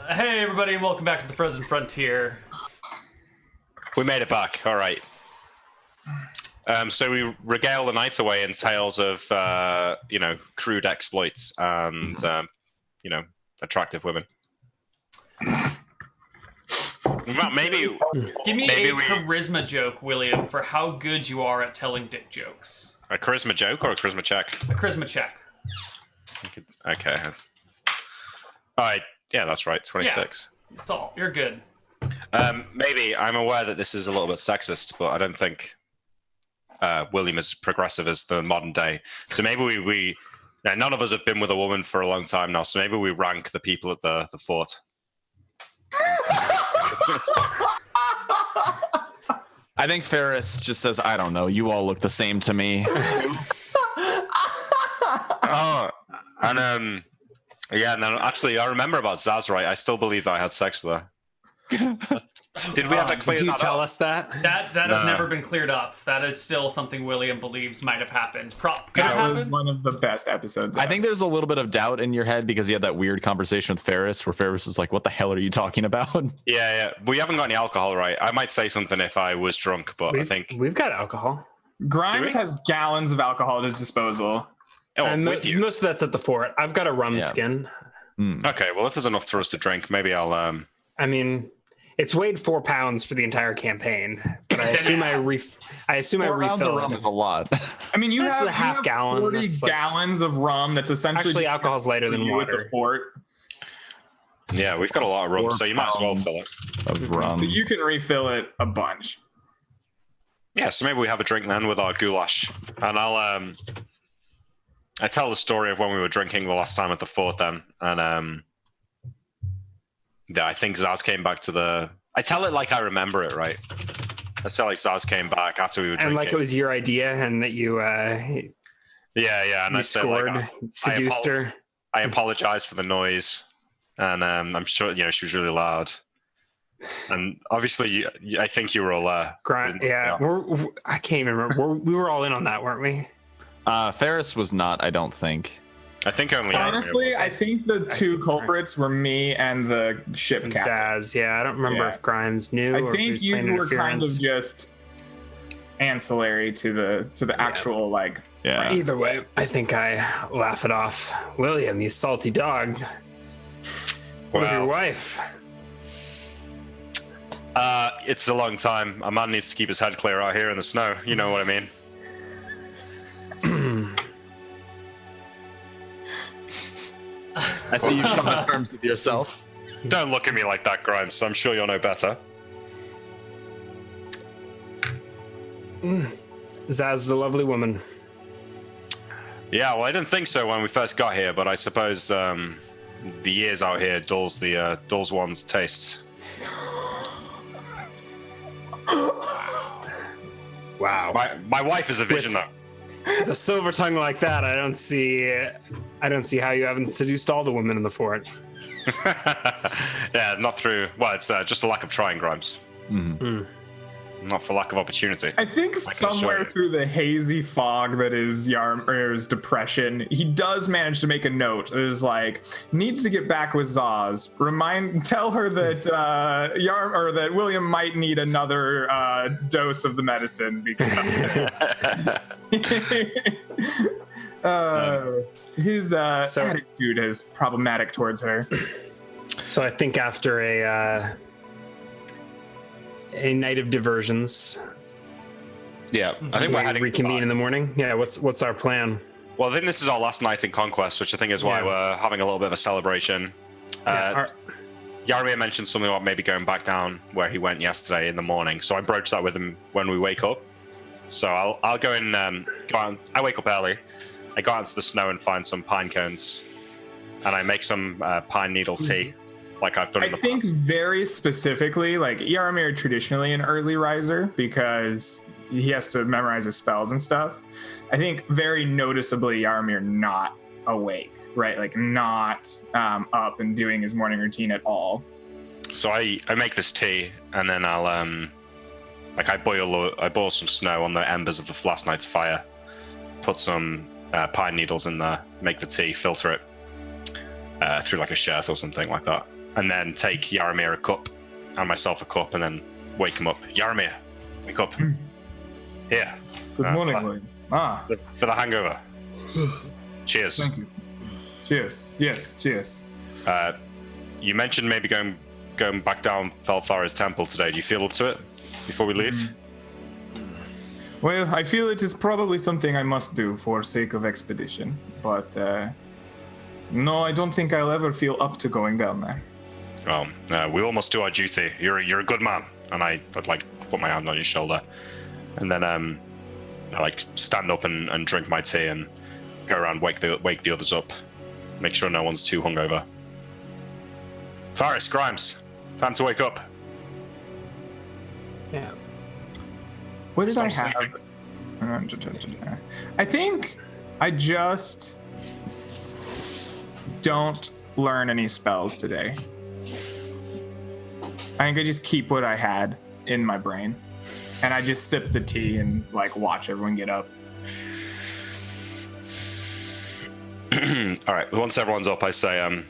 Hey everybody, and welcome back to the Frozen Frontier. We made it back. All right. So we regale the night away in tales of, crude exploits and, attractive women. Well, maybe Give me a charisma joke, William, for how good you are at telling dick jokes. A charisma joke or a charisma check? A charisma check. Okay. All right. Yeah, that's right. 26. Yeah, that's all. You're good. Maybe I'm aware that this is a little bit sexist, but I don't think William is progressive as the modern day. So maybe we none of us have been with a woman for a long time now. So maybe we rank the people at the fort. I think Ferris just says, I don't know, you all look the same to me. Oh, and yeah, no, actually, I remember about Zaz, right? I still believe that I had sex with her. Did we ever clear that up? Did you tell us that? That has never been cleared up. That is still something William believes might have happened. Could have That was happened? one of the best episodes. I think there's a little bit of doubt in your head because you had that weird conversation with Ferris where Ferris is like, what the hell are you talking about? Yeah. We haven't got any alcohol, right? I might say something if I was drunk, but I think... We've got alcohol. Grimes has gallons of alcohol at his disposal. Oh, And with you. most of that's at the fort. I've got a rum skin. Okay, well, if there's enough for us to drink, maybe I'll... I mean, it's weighed 4 pounds for the entire campaign, but I assume I Four rounds of refill rum it. is a lot. I mean, you That's have a half gallon. 40 That's like- gallons of rum. That's essentially Actually, alcohol's lighter than you at water. the fort. Yeah, we've got a lot of rum, 4 so you might as well fill it. Of rum. So you can refill it a bunch. Yeah, so maybe we have a drink then with our goulash. And I tell the story of when we were drinking the last time at the fort then. And yeah, I think Zaz came back to the... I tell it like I remember it, right? I tell like Zaz came back after we were drinking. And like it was your idea and that you Yeah, and you I said scored, like... seduced her. I apologized for the noise. And I'm sure, she was really loud. And obviously, I think you were all there. Yeah, I can't even remember. We were all in on that, weren't we? Ferris was not, I don't think. I think only... Honestly, I think the two culprits were me and the ship And captain. Zaz, yeah. I don't remember Yeah. if Grimes knew. I or if he think was you playing were kind of interference. just ancillary to the actual like. Yeah. Either way, I think I laugh it off. William, you salty dog. What of your Well, wife? it's a long time. A man needs to keep his head clear out here in the snow. You know what I mean? I see you come to terms with yourself. Don't look at me like that, Grimes. I'm sure you'll know better. Zaz is a lovely woman. Yeah, well, I didn't think so when we first got here, but I suppose the years out here dulls one's tastes. Wow. My wife is a vision, though. With a silver tongue like that, I don't see how you haven't seduced all the women in the fort. Yeah, not through. Well, it's just a lack of trying, Grimes. Not for lack of opportunity. I think somewhere you. through the hazy fog that is Yarmir's depression, he does manage to make a note. It is like, needs to get back with Zaz. Tell her that that William might need another dose of the medicine because his attitude is problematic towards her. So I think after a night of diversions, Yeah, I think we're heading reconvene in the morning. Yeah, what's our plan? Well, I think this is our last night in Conquest, which I think is why we're having a little bit of a celebration. Yarmir mentioned something about maybe going back down where he went yesterday in the morning, so I broached that with him when we wake up. So I'll go and go out. I wake up early. I go out into the snow and find some pine cones, and I make some pine needle tea, like I've done in the I think past. very specifically, like Yarmir traditionally an early riser because he has to memorize his spells and stuff. I think very noticeably Yarmir not awake, right? Like not up and doing his morning routine at all. So I make this tea, and then I'll I boil some snow on the embers of the last night's fire, put some pine needles in there, make the tea, filter it through like a shirt or something like that. and then take Yaramir a cup and myself a cup, and then wake him up. Yaramir, wake up. Here. Good morning, for, William. Ah, for the hangover. Cheers. thank you. Cheers. Yes, cheers. You mentioned maybe going back down Felfara's temple today. Do you feel up to it before we leave? Well, I feel it is probably something I must do for sake of expedition, but no, I don't think I'll ever feel up to going down there. Well, we all must do our duty. You're a good man, and I'd like put my hand on your shoulder, and then I like stand up and drink my tea and go around wake the others up, make sure no one's too hungover. Faris, Grimes, time to wake up. Yeah. What did I Stop have? I think I just don't learn any spells today. I think I just keep what I had in my brain, and I just sip the tea and like watch everyone get up. All right. Once everyone's up, I say,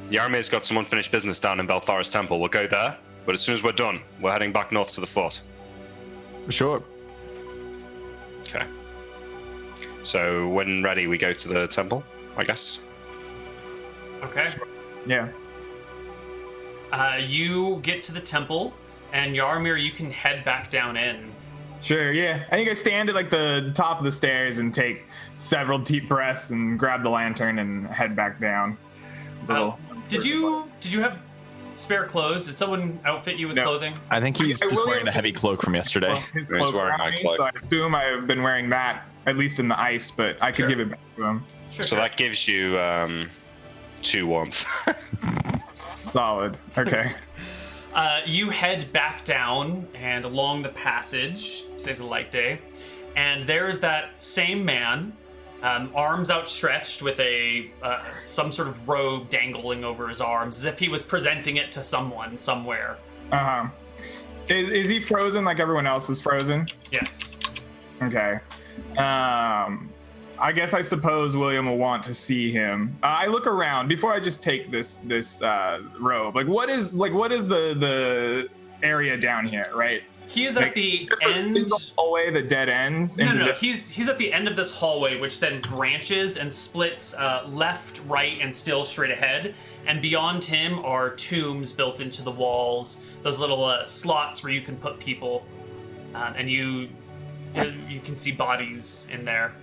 Yaramir's got some unfinished business down in Belfara's temple. We'll go there, but as soon as we're done, we're heading back north to the fort. Sure. Okay. So when ready, we go to the temple, I guess. Okay. Yeah. You get to the temple, and Yaramir, you can head back down in. Sure, yeah. I think I stand at like the top of the stairs and take several deep breaths and grab the lantern and head back down. Did you have spare clothes? Did someone outfit you with No. clothing? I think he's I just will wearing the heavy cloak from yesterday. Well, his He's cloak wearing around my me, cloak. so I assume I've been wearing that, at least in the ice, but I could Sure. give it back to him. Sure. So that gives you 2 warmth. Solid. Okay. You head back down and along the passage. Today's a light day. And there's that same man, arms outstretched with a some sort of robe dangling over his arms, as if he was presenting it to someone somewhere. Uh-huh. Is he frozen like everyone else is frozen? Yes. Okay. I guess I suppose William will want to see him. I look around before I just take this robe. What is the area down here, right? He is Like, at the just a end. single hallway that dead ends. No, into no, the- he's at the end of this hallway, which then branches and splits left, right, and still straight ahead. And beyond him are tombs built into the walls, those little slots where you can put people, and you can see bodies in there.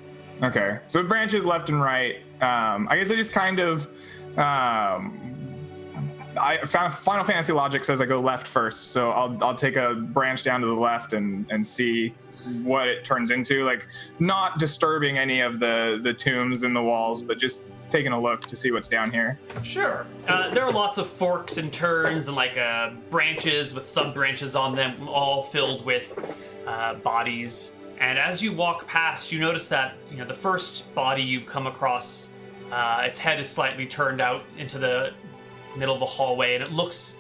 Okay, so it branches left and right. I guess I just kind of. I found Final Fantasy logic says I go left first, so I'll take a branch down to the left and see what it turns into. Like, not disturbing any of the tombs in the walls, but just taking a look to see what's down here. Sure. There are lots of forks and turns and branches with sub-branches on them, all filled with bodies. And as you walk past, you notice that the first body you come across, its head is slightly turned out into the middle of the hallway, and it looks,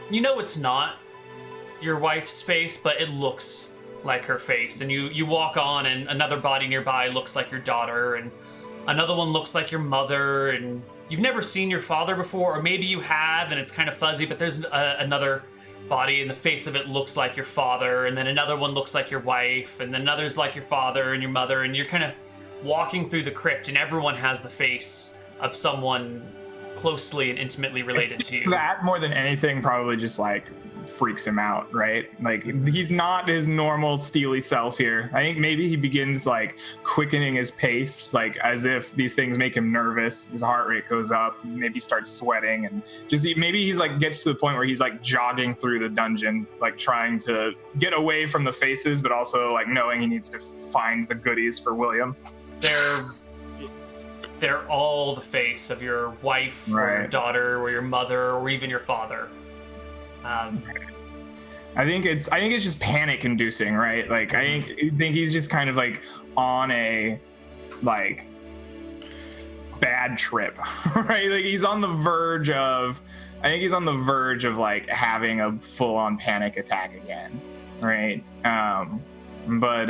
it's not your wife's face, but it looks like her face. And you walk on, and another body nearby looks like your daughter, and another one looks like your mother, and you've never seen your father before, or maybe you have, and it's kind of fuzzy, but there's another body, and the face of it looks like your father, and then another one looks like your wife, and then another's like your father and your mother, and you're kind of walking through the crypt, and everyone has the face of someone closely and intimately related to you. That more than anything probably just freaks him out, right? Like, he's not his normal steely self here. I think maybe he begins quickening his pace, as if these things make him nervous. His heart rate goes up, maybe starts sweating, and maybe he's gets to the point where he's jogging through the dungeon, trying to get away from the faces, but also knowing he needs to find the goodies for William. They're all the face of your wife, or your Right. daughter, or your mother, or even your father. I think it's just panic inducing, right? I think he's just kind of on a bad trip, right? He's on the verge of having a full on panic attack again, right? But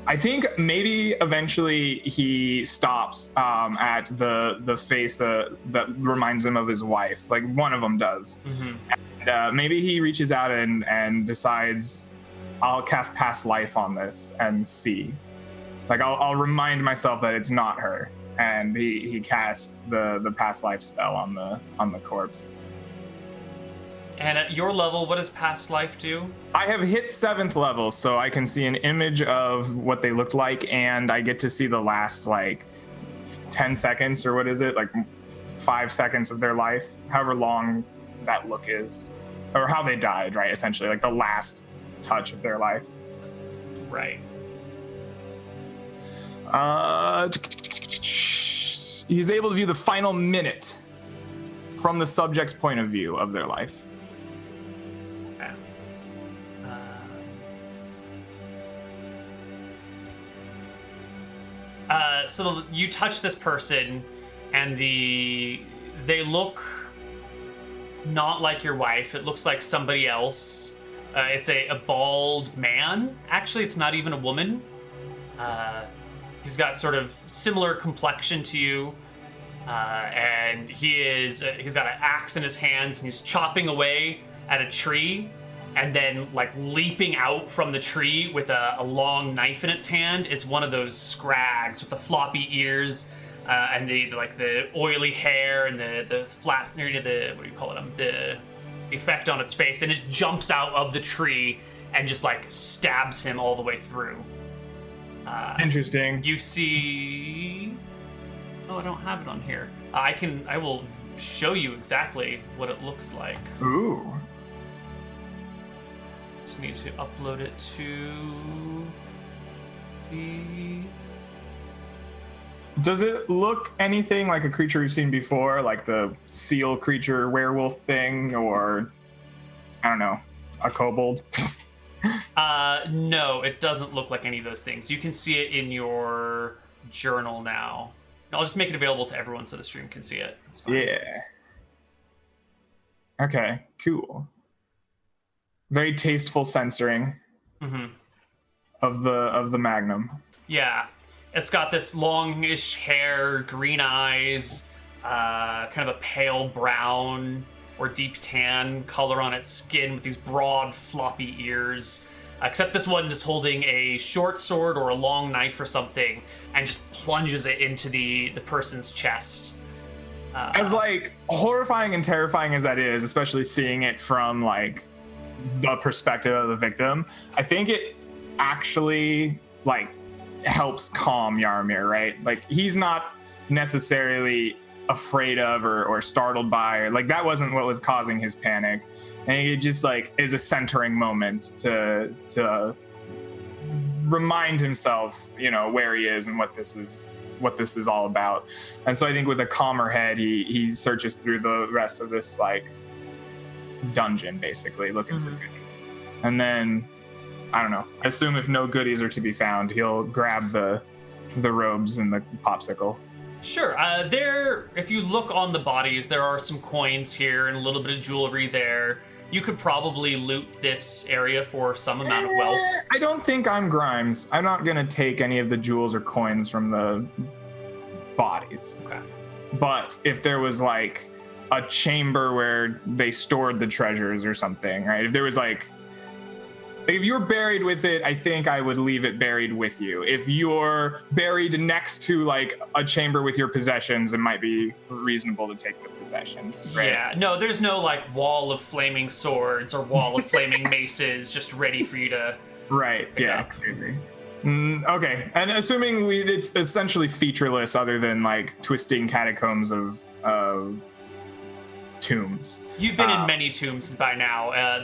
I think maybe eventually he stops at the face that reminds him of his wife. Like one of them does. And maybe he reaches out and decides, I'll cast Past Life on this and see. Like I'll remind myself that it's not her. And he casts the Past Life spell on the corpse. And at your level, what does Past Life do? I have hit 7th level, so I can see an image of what they looked like, and I get to see the last, like, 10 seconds, or what is it? Like, 5 seconds of their life, however long that look is. Or how they died, right, essentially. Like, the last touch of their life. Right. He's able to view the final minute from the subject's point of view of their life. So you touch this person, and they look not like your wife. It looks like somebody else. It's a bald man. Actually, it's not even a woman. He's got sort of similar complexion to you, and he's got an axe in his hands, and he's chopping away at a tree. And then, like, leaping out from the tree with a long knife in its hand is one of those scrags with the floppy ears and the oily hair and the flat, what do you call it? The effect on its face. And it jumps out of the tree and just, like, stabs him all the way through. Interesting. You see... Oh, I don't have it on here. I will show you exactly what it looks like. Ooh. Just need to upload it to the... Does it look anything like a creature we've seen before, like the seal creature werewolf thing, or I don't know, a kobold? No, it doesn't look like any of those things. You can see it in your journal now. I'll just make it available to everyone so the stream can see it. It's fine. Yeah. Okay, cool. Very tasteful censoring of the Magnum. Yeah, it's got this longish hair, green eyes, kind of a pale brown or deep tan color on its skin with these broad, floppy ears. Except this one is holding a short sword or a long knife or something and just plunges it into the person's chest. As, like, horrifying and terrifying as that is, especially seeing it from, like, the perspective of the victim, I think it actually, like, helps calm Yaramir, right? Like, he's not necessarily afraid of or startled by, or, like, that wasn't what was causing his panic. And it just, like, is a centering moment to remind himself, you know, where he is and what this is all about. And so I think with a calmer head, he searches through the rest of this, like, dungeon, basically looking for goodies. And then, I don't know, I assume if no goodies are to be found, he'll grab the robes and the popsicle. Sure. If you look on the bodies, there are some coins here and a little bit of jewelry there. You could probably loot this area for some amount of wealth. I don't think I'm Grimes. I'm not gonna take any of the jewels or coins from the bodies. Okay. But if there was, like, a chamber where they stored the treasures or something, right? If there was, like if you're buried with it, I think I would leave it buried with you. If you're buried next to, like, a chamber with your possessions, it might be reasonable to take the possessions, right? Yeah, no, there's no, like, wall of flaming swords or wall of flaming maces just ready for you to... Right, yeah, clearly. Okay, and assuming it's essentially featureless other than, like, twisting catacombs of tombs. You've been in many tombs by now.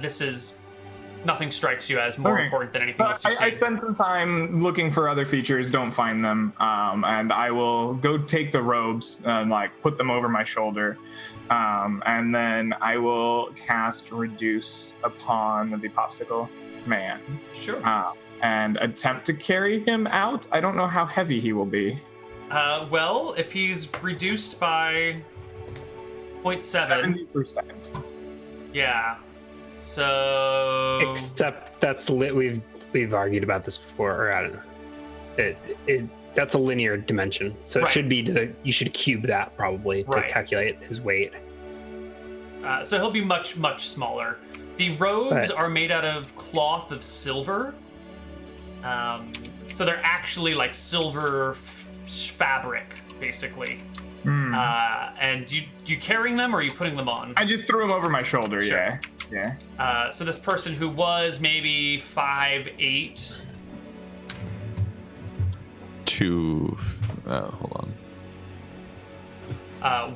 Nothing strikes you as more important than anything else you've seen. I spend some time looking for other features, don't find them, and I will go take the robes and, like, put them over my shoulder, and then I will cast Reduce upon the popsicle man. Sure. And attempt to carry him out. I don't know how heavy he will be. Well, if he's reduced by 0.7... 70%. Yeah. So... Except that's lit. We've argued about this before, or I don't know. That's a linear dimension, so Right. it should be you should cube that probably to Right. calculate his weight. So he'll be much, much smaller. The robes But- are made out of cloth of silver. So they're actually like silver fabric, basically. And do you carrying them or are you putting them on? I just threw him over my shoulder. Sure. Yeah. So this person who was maybe 5'8". Hold on.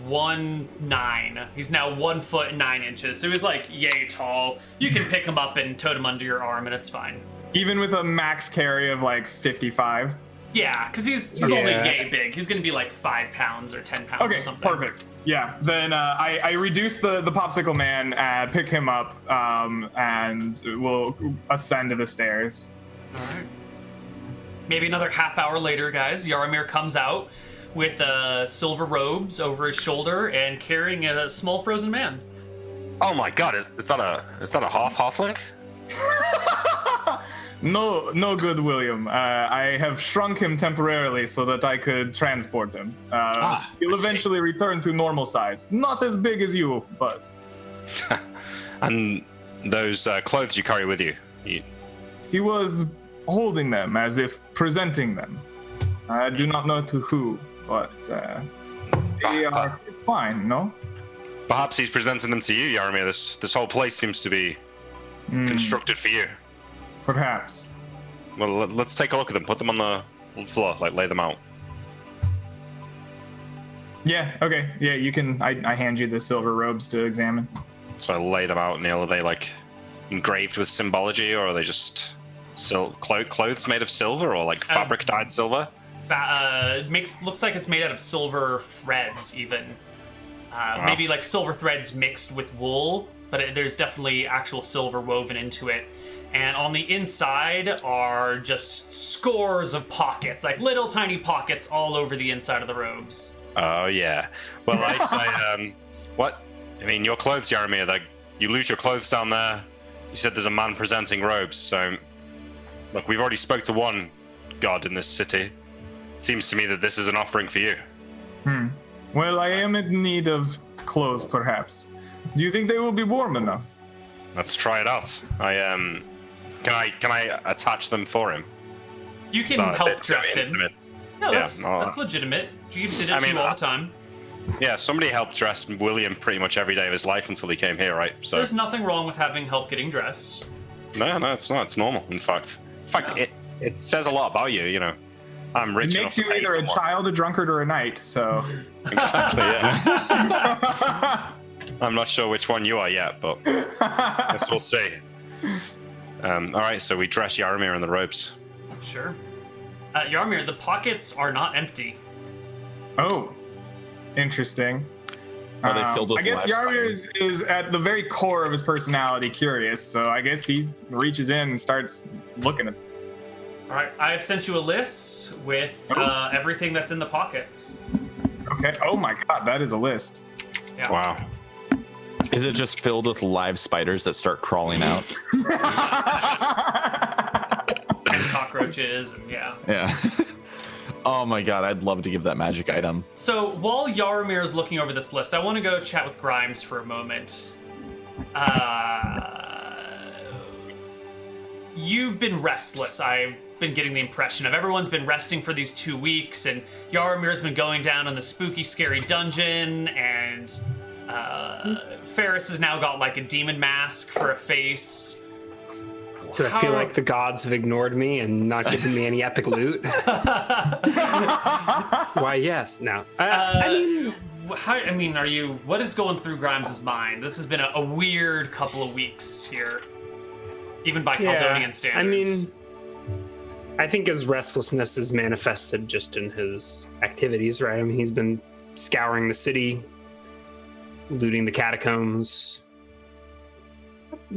1'9". He's now 1 foot 9 inches. So he's like yay tall. You can pick him up and tote him under your arm, and it's fine. Even with a max carry of like 55. Yeah, because he's Yeah. only yay big. He's gonna be like 5 pounds or 10 pounds Okay, or something. perfect. Yeah, then I reduce the popsicle man, pick him up, and we'll ascend to the stairs. All right. Maybe another half hour later, guys, Yaramir comes out with silver robes over his shoulder and carrying a small frozen man. Oh my god, is that a halfling? No good, William. I have shrunk him temporarily so that I could transport him. He'll I see. eventually return to normal size. Not as big as you, but And those clothes you carry with you. he was holding them as if presenting them. I do not know to who, but they are fine, no? Perhaps he's presenting them to you, Yaramir. This whole place seems to be constructed for you. Perhaps. Well, let's take a look at them. Put them on the floor, like lay them out. Yeah, okay. Yeah, you can. I hand you the silver robes to examine. So I lay them out, Neal. Are they like engraved with symbology, or are they just clothes made of silver, or like fabric dyed silver? Looks like it's made out of silver threads, even. Maybe like silver threads mixed with wool, but there's definitely actual silver woven into it. And on the inside are just scores of pockets, like little tiny pockets all over the inside of the robes. Oh yeah. Well, I say, what? I mean, your clothes, Yaramir. Like, you lose your clothes down there. You said there's a man presenting robes. So, look, we've already spoke to one god in this city. Seems to me that this is an offering for you. Well, I am in need of clothes, perhaps. Do you think they will be warm enough? Let's try it out. Can I attach them for him? You can It's not a help bit too dress him. intimate. No, Yeah, that's legitimate. Jeeves did it I to mean, you all the time. Yeah, somebody helped dress William pretty much every day of his life until he came here, right? So There's nothing wrong with having help getting dressed. no, it's not. It's normal. In fact, Yeah. it says a lot about you. You know, I'm rich It enough makes to you pay either a someone. child, a drunkard, or a knight, so. Exactly. Yeah. I'm not sure which one you are yet, but I guess we'll see. All right, so we dress Yaramir in the robes. Sure. Yaramir, the pockets are not empty. Oh, interesting. Are they filled with I guess live Yarmir spiders? is at the very core of his personality curious, so I guess he reaches in and starts looking at. All right, I have sent you a list with everything that's in the pockets. Okay. Oh my god, that is a list. Yeah. Wow. Is it just filled with live spiders that start crawling out? And cockroaches, and yeah. Yeah. Oh my god, I'd love to give that magic item. So while Yaramir is looking over this list, I want to go chat with Grimes for a moment. You've been restless. I've been getting the impression of everyone's been resting for these 2 weeks, and Yaramir's been going down in the spooky, scary dungeon, and Ferris has now got like a demon mask for a face. Do I feel like the gods have ignored me and not given me any epic loot? Why, yes. No. What is going through Grimes' mind? This has been a weird couple of weeks here, even by Caldonian standards. I think his restlessness is manifested just in his activities, right? I mean, he's been scouring the city, looting the catacombs,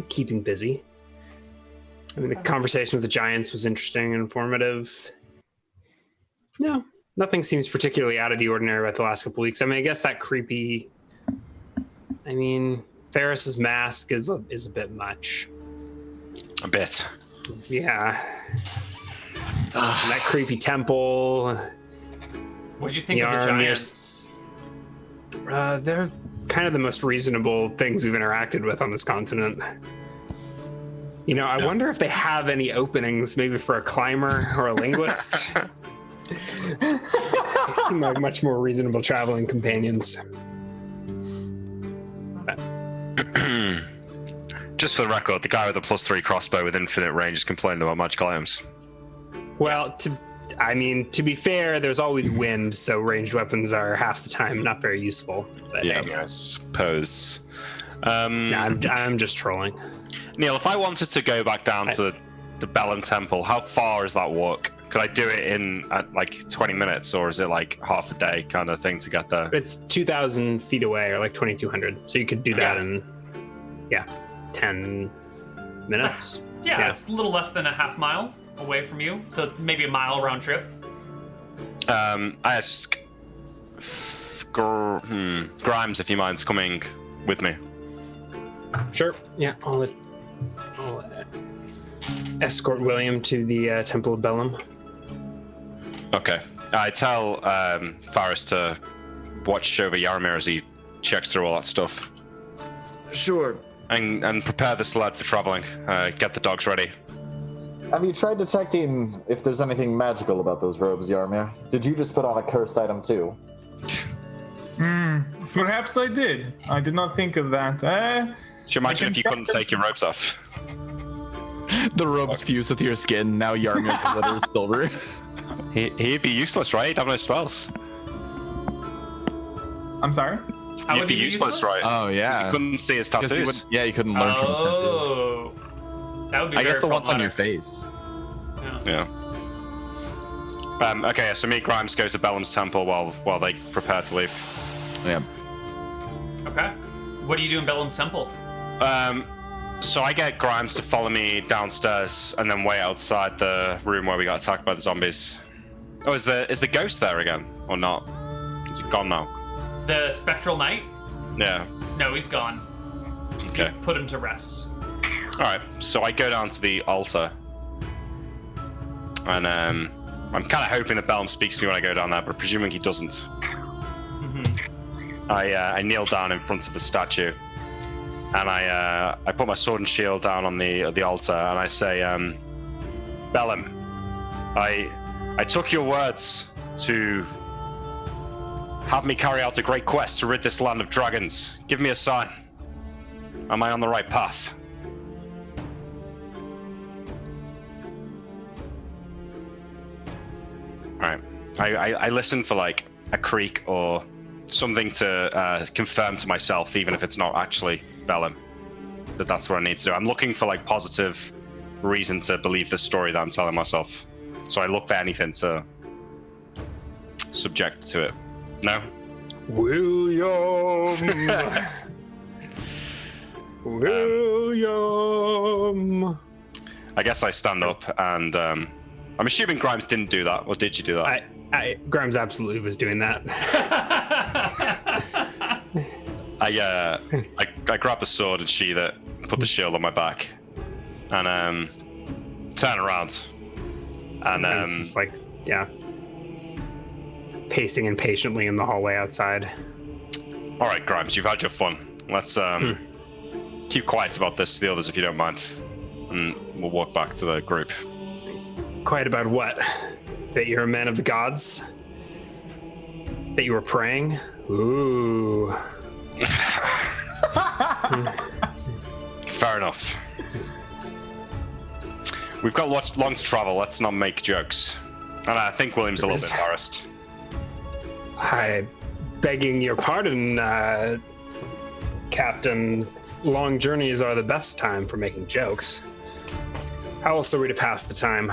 keeping busy. I mean, the conversation with the giants was interesting and informative. No, nothing seems particularly out of the ordinary about the last couple of weeks. I mean, I guess that creepy. I mean, Ferris's mask is a bit much. A bit. Yeah. And that creepy temple. What'd you think of the Yaramir's- giants? They're kind of the most reasonable things we've interacted with on this continent. You know, I wonder if they have any openings, maybe for a climber or a linguist. They seem like much more reasonable traveling companions. Just for the record, the guy with the +3 crossbow with infinite range is complaining about magical items. Well, to be fair, there's always wind, so ranged weapons are half the time not very useful. But Yeah, I suppose. I'm just trolling. Neal, if I wanted to go back down to the Bellum Temple, how far is that walk? Could I do it in like 20 minutes, or is it like half a day kind of thing to get there? It's 2,000 feet away, or like 2,200. So you could do that in, 10 minutes. Yeah, it's a little less than a half mile away from you, so it's maybe a mile round trip. I ask Grimes if he minds coming with me. Sure. Yeah, I'll escort William to the Temple of Bellum. Okay. I tell Faris to watch over Yaramir as he checks through all that stuff. Sure. And prepare the sled for traveling. Get the dogs ready. Have you tried detecting if there's anything magical about those robes, Yarmir? Did you just put on a cursed item too? Perhaps I did. I did not think of that. Could you imagine if you couldn't take your robes off? The robes fuse with your skin. Now Yarmir glitters silver. He'd be useless, right? He'd have no spells. I'm sorry? How He'd would be he be useless, right? Oh yeah. You couldn't see his Because tattoos. you couldn't learn from his tattoos. Oh, that would be. I guess the very ones on your problematic. face. Yeah. Yeah. Okay, so me and Grimes go to Bellum's temple while they prepare to leave. Yeah. Okay. What do you do in Bellum's temple? So I get Grimes to follow me downstairs and then wait outside the room where we got attacked by the zombies. Oh, is the ghost there again or not? Is it gone now? The spectral knight? Yeah. No, he's gone. Okay. Put him to rest. All right. So I go down to the altar, and I'm kind of hoping that Bellum speaks to me when I go down there, but presuming he doesn't, I kneel down in front of the statue, and I put my sword and shield down on the altar, and I say, Bellum, I took your words to have me carry out a great quest to rid this land of dragons. Give me a sign. Am I on the right path? Alright. I listen for like a creak or something to confirm to myself, even if it's not actually Bellum, that's what I need to do. I'm looking for like positive reason to believe the story that I'm telling myself. So I look for anything to subject to it. No? William! William! I guess I stand up and I'm assuming Grimes didn't do that, or did you do that? Grimes absolutely was doing that. I grab the sword and sheath it, put the shield on my back, and turn around. And It's just like, pacing impatiently in the hallway outside. all right, Grimes, you've had your fun. Let's keep quiet about this to the others if you don't mind, and we'll walk back to the group. Quiet about what? That you're a man of the gods? That you were praying? Ooh. Fair enough. We've got long to travel. Let's not make jokes. And I think William's a little bit embarrassed. I begging your pardon, Captain. Long journeys are the best time for making jokes. How else are we to pass the time?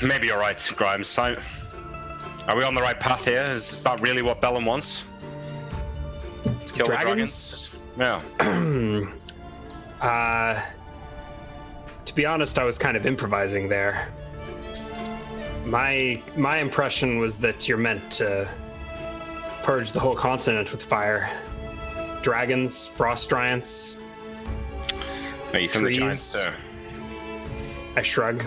Maybe you're right, Grimes. Are we on the right path here? Is that really what Bellum wants? To kill Dragons? the dragons? Yeah. To be honest, I was kind of improvising there. My impression was that you're meant to purge the whole continent with fire. Dragons, frost giants. Are you from the giants trees. too? I shrug.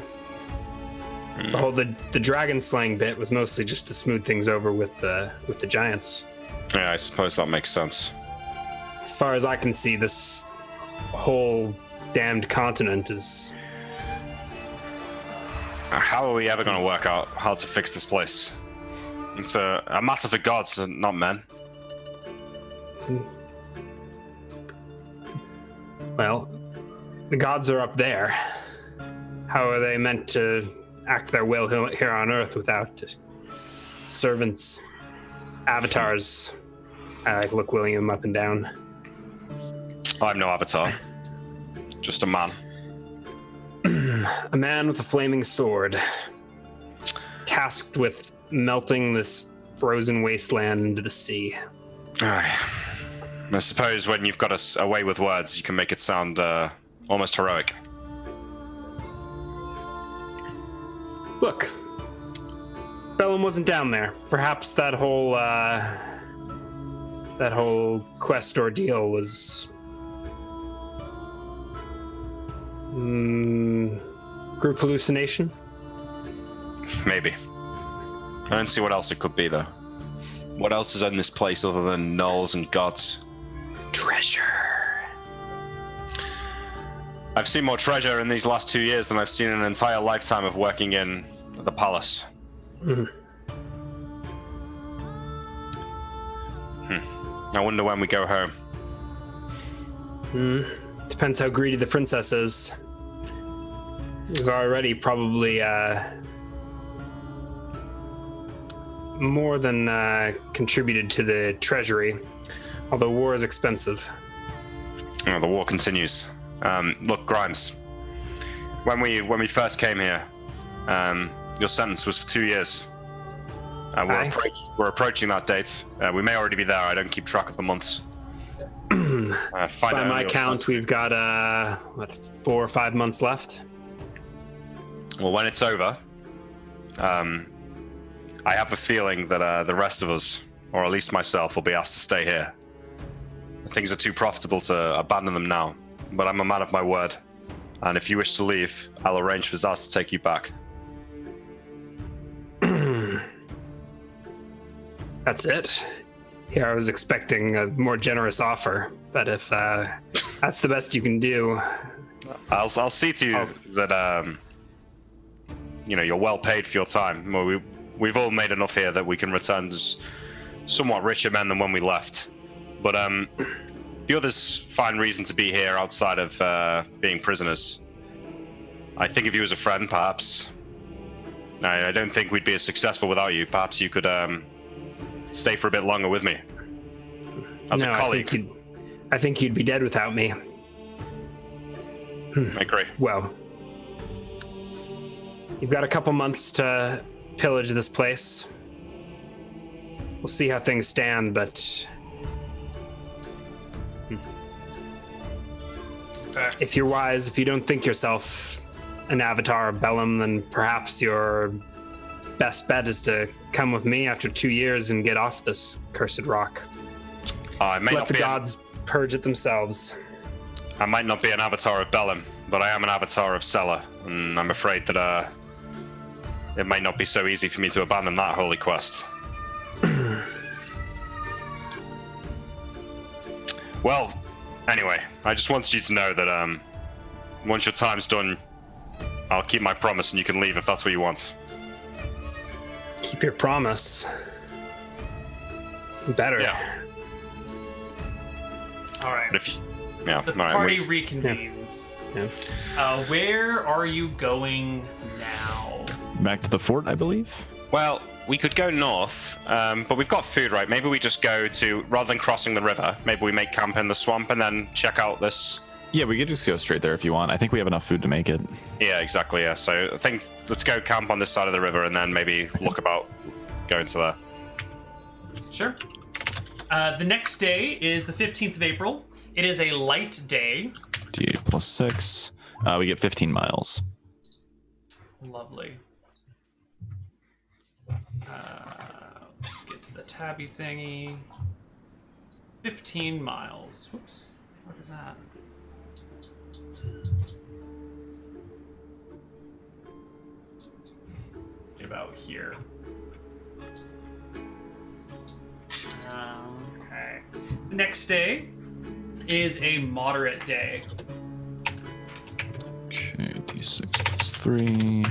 The dragon slaying bit was mostly just to smooth things over with the giants. Yeah, I suppose that makes sense. As far as I can see, this whole damned continent is... How are we ever going to work out how to fix this place? It's a matter for gods, not men. Well, the gods are up there. How are they meant to act their will here on Earth without servants, avatars? I look William up and down. I'm no avatar. Just a man. A man with a flaming sword, tasked with melting this frozen wasteland into the sea. I suppose when you've got a way with words, you can make it sound almost heroic. Look, Bellum wasn't down there. Perhaps that whole quest ordeal was group hallucination. Maybe. I don't see what else it could be, though. What else is in this place other than gnolls and gods? Treasure. I've seen more treasure in these last 2 years than I've seen in an entire lifetime of working in the palace. I wonder when we go home. Depends how greedy the princess is. We've already probably more than contributed to the treasury, although war is expensive. Oh, the war continues. Look, Grimes, when we first came here, your sentence was for 2 years. We're approaching that date. We may already be there. I don't keep track of the months. By my count, we've got 4 or 5 months left. Well, when it's over, I have a feeling that the rest of us, or at least myself, will be asked to stay here. Things are too profitable to abandon them now, but I'm a man of my word. And if you wish to leave, I'll arrange for Zaz to take you back. That's it. Here, I was expecting a more generous offer, but if that's the best you can do, I'll see to you that you're well paid for your time. Well, we've all made enough here that we can return as somewhat richer men than when we left. But the others find reason to be here outside of being prisoners. I think of you as a friend, perhaps. I don't think we'd be as successful without you. Perhaps you could stay for a bit longer with me. As a colleague. I think you'd be dead without me. I agree. Well, you've got a couple months to pillage this place. We'll see how things stand, but if you're wise, if you don't think yourself an avatar of Bellum, then perhaps your best bet is to come with me after 2 years and get off this cursed rock. Let the gods purge it themselves. I might not be an avatar of Bellum, but I am an avatar of Sela, and I'm afraid that it might not be so easy for me to abandon that holy quest. Well, anyway, I just wanted you to know that once your time's done, I'll keep my promise and you can leave if that's what you want. Keep your promise. Better. Yeah. All right. The party reconvenes. Yeah. Where are you going now? Back to the fort, I believe. Well, we could go north, but we've got food, right? Maybe we just go to, rather than crossing the river, maybe we make camp in the swamp and then check out this. Yeah, we could just go straight there if you want. I think we have enough food to make it. Yeah, exactly, yeah. So I think let's go camp on this side of the river and then maybe look about going to there. Sure. The next day is the 15th of April. It is a light day. D8 plus 6. We get 15 miles. Lovely. Let's get to the tabby thingy. 15 miles. Whoops. What is that? about here. Okay. The next day is a moderate day. Okay, d6 plus 3.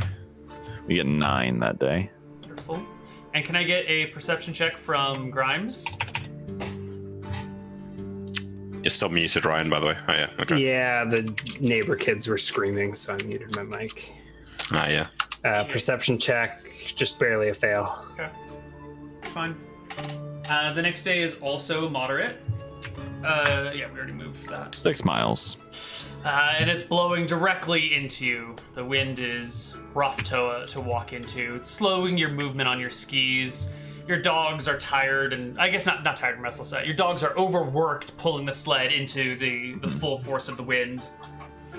We get 9 that day. Wonderful. And can I get a perception check from Grimes? You're still muted, Ryan, by the way. Oh, yeah. Okay. Yeah, the neighbor kids were screaming, so I muted my mic. Ah, yeah. Perception check, just barely a fail. Okay. Fine. The next day is also moderate. Yeah, we already moved that. 6 miles. And it's blowing directly into you. The wind is rough to walk into. It's slowing your movement on your skis. Your dogs are tired, and I guess not tired and restless. Your dogs are overworked pulling the sled into the full force of the wind,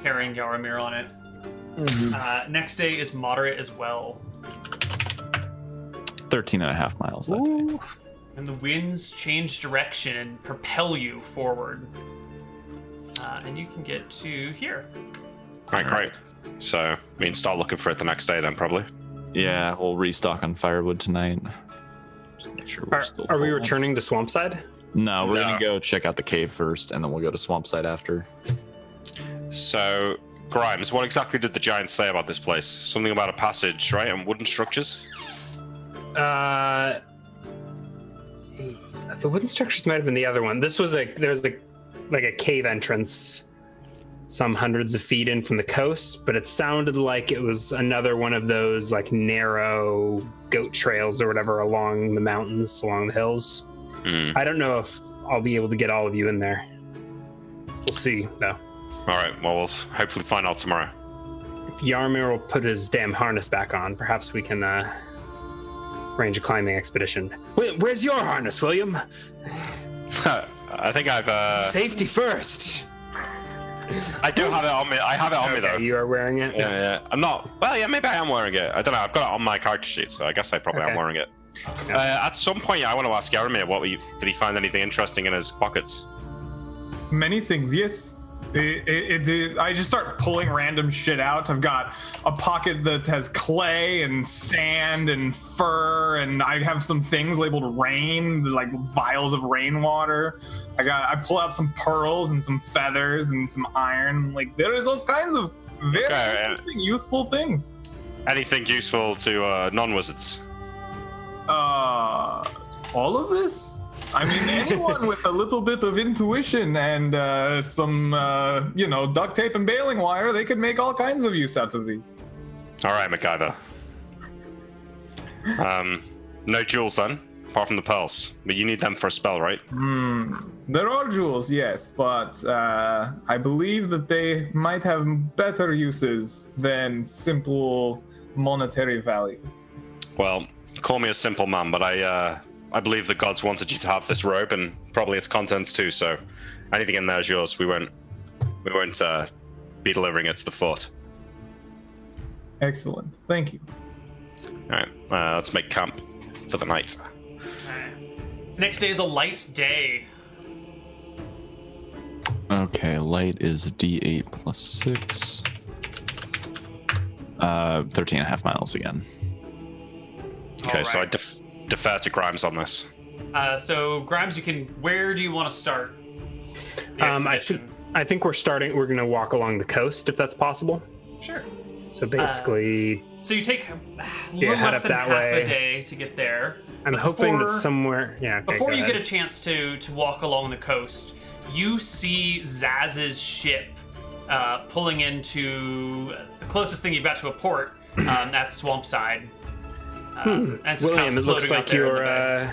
carrying Yaramir on it. Mm-hmm. Next day is moderate as well. 13.5 miles that day. And the winds change direction and propel you forward. And you can get to here. All right, great. So, I mean, start looking for it the next day then, probably. Yeah, we'll restock on firewood tonight. Just make sure we're still Are we full. returning to Swampside? No, we're gonna go check out the cave first, and then we'll go to Swampside after. So, Grimes, what exactly did the giants say about this place? Something about a passage, right? And wooden structures? The wooden structures might have been the other one. There was a cave entrance some hundreds of feet in from the coast, but it sounded like it was another one of those like narrow goat trails or whatever along the mountains, along the hills. I don't know if I'll be able to get all of you in there. We'll see, though. All right, well, we'll hopefully find out tomorrow. If Yaramir will put his damn harness back on, perhaps we can arrange a climbing expedition. Where's your harness, William? I think I've... Safety first. I do have it on me. I have it on me, though. You are wearing it? Yeah. I'm not... Well, yeah, maybe I am wearing it. I don't know. I've got it on my character sheet, so I guess I probably am wearing it. At some point, I want to ask Yaramir, did he find anything interesting in his pockets? Many things, yes. I just start pulling random shit out. I've got a pocket that has clay and sand and fur, and I have some things labeled rain, like vials of rainwater. I pull out some pearls and some feathers and some iron. Like, there is all kinds of very interesting, useful things. Anything useful to non-wizards? All of this? I mean, anyone with a little bit of intuition and some, duct tape and baling wire, they could make all kinds of use out of these. All right, MacGyver. No jewels then, apart from the pearls. But you need them for a spell, right? There are jewels, yes, but I believe that they might have better uses than simple monetary value. Well, call me a simple man, but I believe the gods wanted you to have this robe and probably its contents too, so anything in there is yours. We won't be delivering it to the fort. Excellent. Thank you. All right, let's make camp for the night. Next day is a light day. Okay, light is D8 plus 6. 13.5 miles again. Okay, so I Alright. defer to Grimes on this. So Grimes, where do you want to start the expedition? I think we're going to walk along the coast if that's possible. Sure. So basically, So you take a little head less up than that half way. a day to get there. I'm But hoping that before- somewhere. Yeah. Okay, Before go you ahead. get a chance to walk along the coast, you see Zaz's ship pulling into the closest thing you've got to a port at Swampside. And it's just William, kind of it looks floating out like there in the bay.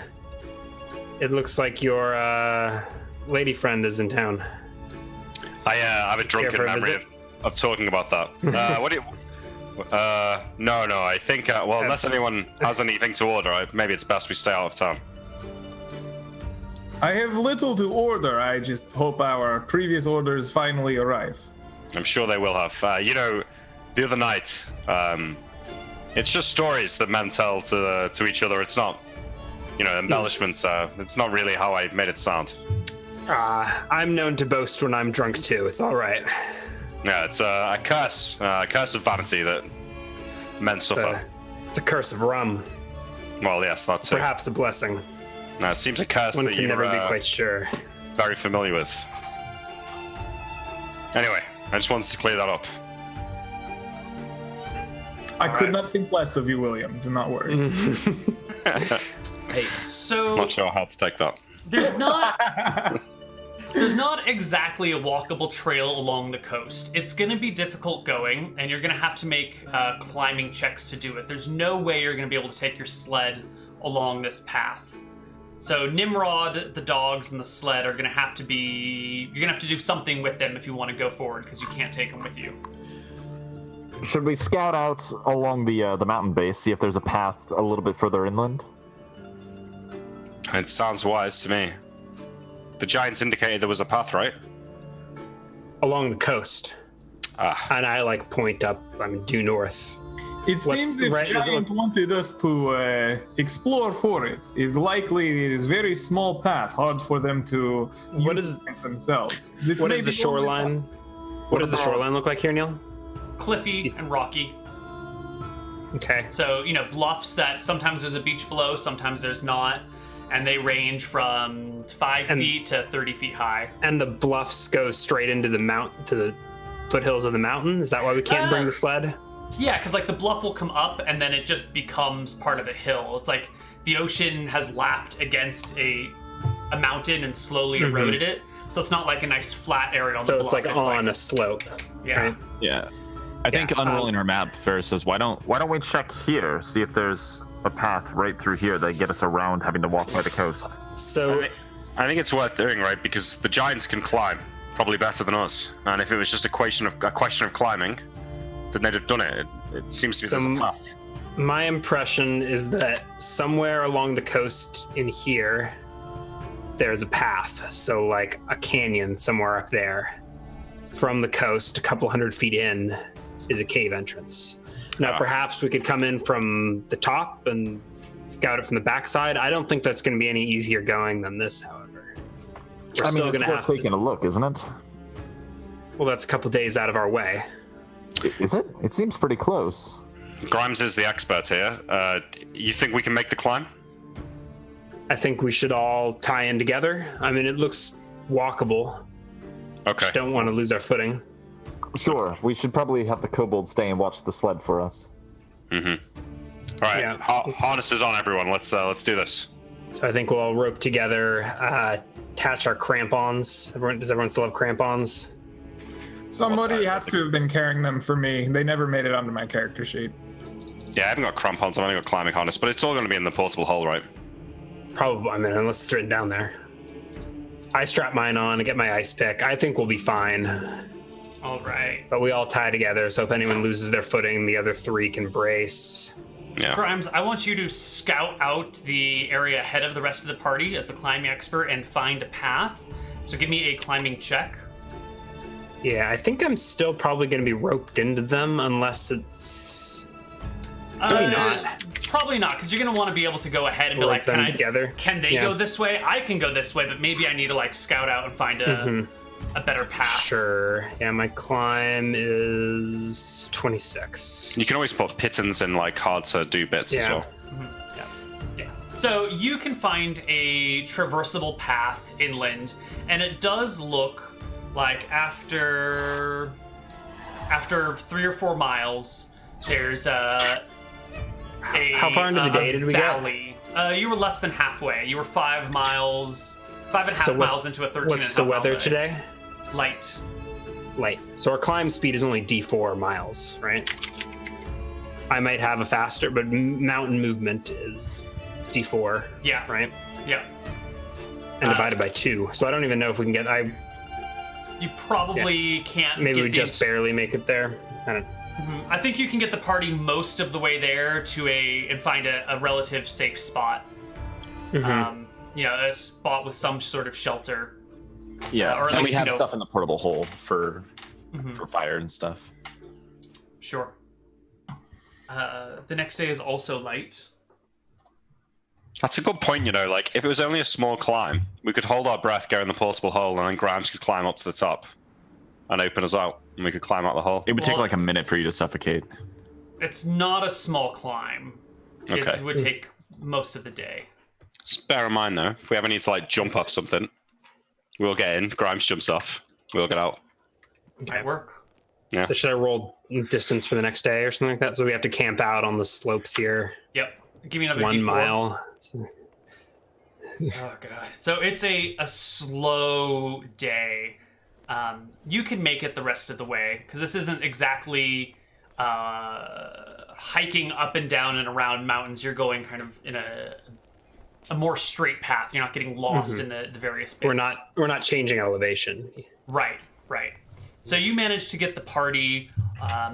it looks like your lady friend is in town. I have a drunken for a memory visit? of talking about that. What do you... No, I think, unless anyone has anything to order, maybe it's best we stay out of town. I have little to order. I just hope our previous orders finally arrive. I'm sure they will have. The other night, it's just stories that men tell to each other. It's not, embellishments. It's not really how I made it sound. I'm known to boast when I'm drunk too. It's all right. Yeah, it's a curse of vanity that men suffer. It's It's a curse of rum. Well, yes, that's it. Perhaps a blessing. No, it seems a curse One that can you're never be quite sure. very familiar with. Anyway, I just wanted to clear that up. I could not think less of you, William. Do not worry. Hey, so Not sure how to take that. there's not exactly a walkable trail along the coast. It's going to be difficult going, and you're going to have to make climbing checks to do it. There's no way you're going to be able to take your sled along this path. So Nimrod, the dogs, and the sled are going to have to be... You're going to have to do something with them if you want to go forward, because you can't take them with you. Should we scout out along the mountain base, see if there's a path a little bit further inland? It sounds wise to me. The giants indicated there was a path, right? Along the coast. And I point up, due north. It seems if Giant wanted us to explore for it, is likely it is very small path, hard for them to use themselves. What is the shoreline? What does the shoreline look like here, Neal? Cliffy and rocky. Okay. So, bluffs that sometimes there's a beach below, sometimes there's not. And they range from 5 feet to 30 feet high. And the bluffs go straight into the foothills of the mountain? Is that why we can't bring the sled? Yeah, because the bluff will come up and then it just becomes part of a hill. It's like the ocean has lapped against a mountain and slowly eroded it. So it's not like a nice flat area on the bluff. So it's on a slope. Yeah. Right? Yeah. I think unrolling our map, Ferris says, why don't we check here, see if there's a path right through here that get us around having to walk by the coast. So I think it's worth doing, right? Because the giants can climb probably better than us. And if it was just a question of climbing, then they'd have done it. It seems to be there's a path. My impression is that somewhere along the coast in here, there's a path. So a canyon somewhere up there. From the coast, a couple hundred feet in, is a cave entrance. Now, perhaps we could come in from the top and scout it from the backside. I don't think that's going to be any easier going than this, however. We're still going to have taking a look, isn't it? Well, that's a couple days out of our way. Is it? It seems pretty close. Grimes is the expert here. You think we can make the climb? I think we should all tie in together. It looks walkable. Okay. Just don't want to lose our footing. Sure, we should probably have the kobold stay and watch the sled for us. Mm-hmm. All right, Yeah. harnesses on, everyone. Let's do this. So I think we'll all rope together, attach our crampons. Does everyone still have crampons? Somebody has to have been carrying them for me. They never made it onto my character sheet. Yeah, I haven't got crampons. I've only got climbing harness, but it's all going to be in the portable hull, right? Probably, unless it's written down there. I strap mine on and get my ice pick. I think we'll be fine. All right. But we all tie together, so if anyone loses their footing, the other 3 can brace. Yeah. Grimes, I want you to scout out the area ahead of the rest of the party as the climbing expert and find a path. So give me a climbing check. Yeah, I think I'm still probably going to be roped into them unless it's... Maybe not. Probably not, because you're going to want to be able to go ahead and be Rope them together. Can they go this way? I can go this way, but maybe I need to scout out and find a better path. Sure. Yeah, my climb is 26. You can always put pittons in hard to do bits as well. Yeah. So you can find a traversable path inland, and it does look like after 3 or 4 miles, there's How far into the day did we valley. You were less than halfway. You were 5 miles, 5.5 miles into a 13. What's the weather today? Light. So our climb speed is only D4 miles, right? I might have a faster, but mountain movement is D4. Yeah. Right? Yeah. And divided by 2. So I don't even know if we can get... You probably can't. Maybe we just barely make it there. I think you can get the party most of the way there and find a relative safe spot. A spot with some sort of shelter. Yeah, or at and least, we have stuff in the portable hole for fire and stuff. Sure. The next day is also light. That's a good point, if it was only a small climb, we could hold our breath, go in the portable hole, and then Grimes could climb up to the top and open us out, and we could climb out the hole. It would take a minute for you to suffocate. It's not a small climb. Okay. It would take most of the day. Just bear in mind, though, if we ever need to like jump off something, we'll get in. Grimes jumps off. We'll get out. Might work. Yeah. So should I roll distance for the next day or something like that? So we have to camp out on the slopes here. Yep. Give me another 1 D4. mile. Oh god. So it's a slow day. You can make it the rest of the way because this isn't exactly hiking up and down and around mountains. You're going kind of in a more straight path. You're not getting lost in the various bits. We're not changing elevation. Right. So you managed to get the party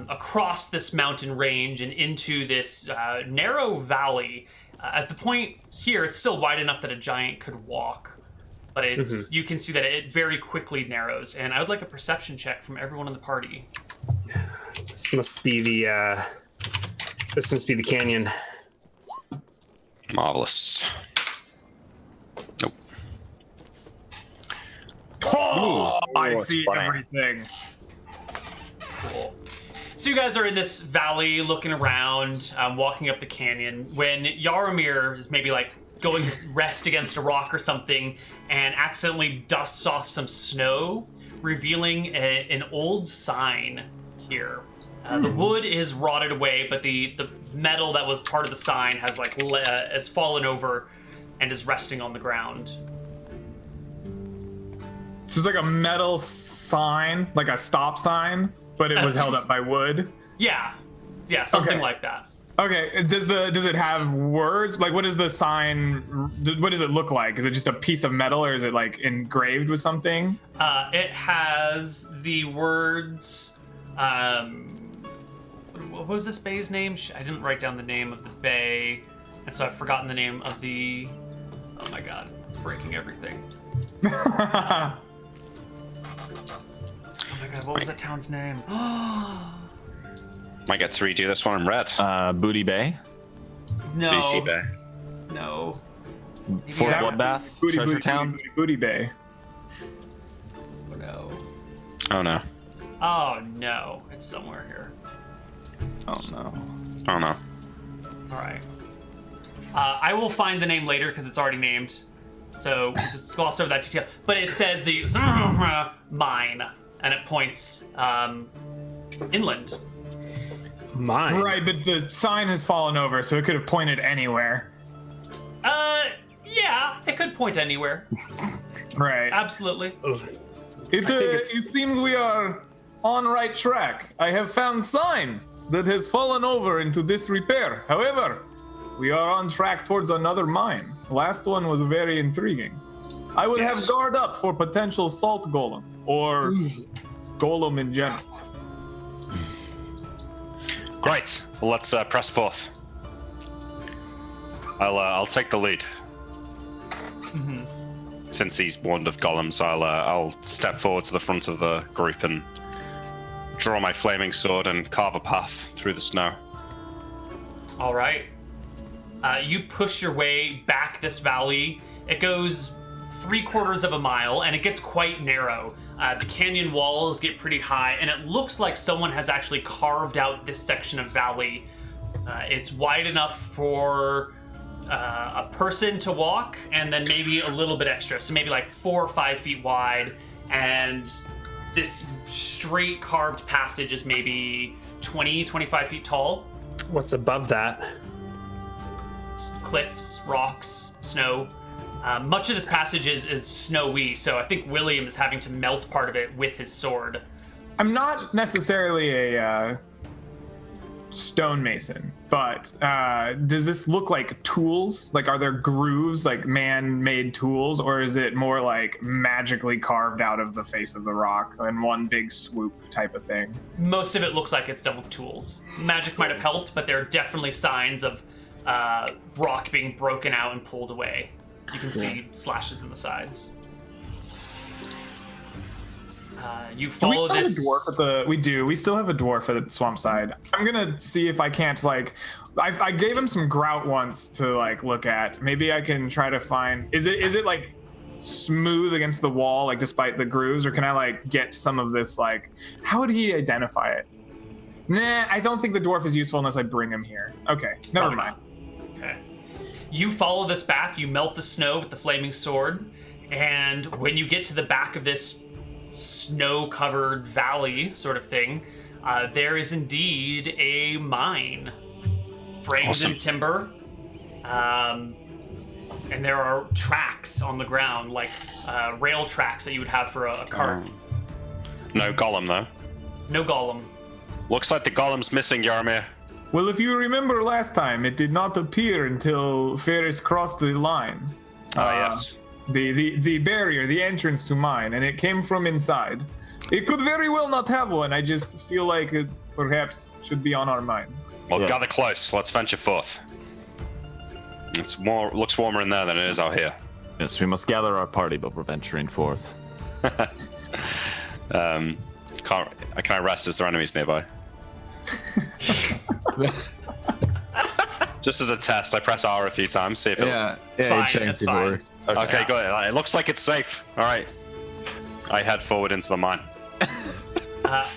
across this mountain range and into this narrow valley. At the point here, it's still wide enough that a giant could walk, but it's you can see that it very quickly narrows. And I would like a perception check from everyone in the party. This must be the canyon. Marvelous. Nope. Oh, I it's see funny. everything. Cool. So you guys are in this valley looking around, walking up the canyon, when Yaramir is maybe like going to rest against a rock or something and accidentally dusts off some snow, revealing an old sign here. The wood is rotted away, but the metal that was part of the sign has has fallen over and is resting on the ground. So it's like a metal sign, like a stop sign, but it was held up by wood. Yeah, something Okay. like that. Okay, does it have words? Like, what is the sign? What does it look like? Is it just a piece of metal, or is it like engraved with something? It has the words. What was this bay's name? I didn't write down the name of the bay, and so I've forgotten the name of the. Oh my god, it's breaking everything. Oh my god, what was that town's name? Might get to redo this one in red. Booty Bay, No. Booty Bay. No. Fort Yeah. Bloodbath, Booty, Treasure booty, Town. booty, booty bay. No. Oh no. Oh no, it's somewhere here. Oh no. Oh no. All right. I will find the name later because it's already named. So we'll just gloss over that detail. But it says the mine, and it points inland. Mine. Right, but the sign has fallen over, so it could have pointed anywhere. Yeah, it could point anywhere. Right. Absolutely. It seems we are on right track. I have found sign that has fallen over into disrepair. However, we are on track towards another mine. Last one was very intriguing. I would have guard up for potential salt golem or golem in general. Great. Well, let's press forth. I'll take the lead. Since he's warned of golems, I'll step forward to the front of the group and draw my flaming sword and carve a path through the snow. All right. You push your way back this valley. It goes 3/4 of a mile, and it gets quite narrow. The canyon walls get pretty high, and it looks like someone has actually carved out this section of valley. It's wide enough for a person to walk, and then maybe a little bit extra. So maybe like 4 or 5 feet wide, and this straight carved passage is maybe 20, 25 feet tall. What's above that? Cliffs, rocks, snow. Much of this passage is snowy, so I think William is having to melt part of it with his sword. I'm not necessarily a stonemason, but does this look like tools? Like, are there grooves, like man-made tools, or is it more like magically carved out of the face of the rock in one big swoop type of thing? Most of it looks like it's done with tools. Magic might have helped, but there are definitely signs of rock being broken out and pulled away. You can see slashes in the sides. You follow do we this. still have a dwarf at the? We do. We still have a dwarf at the swamp side. I'm gonna see if I can't like. I gave him some grout once to like look at. Maybe I can try to find. Is it like smooth against the wall, like despite the grooves, or can I like get some of this like? How would he identify it? Nah, I don't think the dwarf is useful unless I bring him here. Okay, never Probably mind. not. You follow this back, you melt the snow with the flaming sword, and when you get to the back of this snow-covered valley sort of thing, there is indeed a mine. Framed in timber, and there are tracks on the ground, like rail tracks that you would have for a cart. No golem, though. No golem. Looks like the golem's missing, Yarmir. Well, if you remember last time, it did not appear until Ferris crossed the line. Yes. The barrier, the entrance to mine, and it came from inside. It could very well not have one. I just feel like it perhaps should be on our minds. Well, Yes. gather close. Let's venture forth. Looks warmer in there than it is out here. Yes, we must gather our party before venturing forth. Can I rest? Is there enemies nearby? Just as a test, I press R a few times, see if it'll... It's fine. It's fine. Okay, good. It looks like it's safe. All right. I head forward into the mine.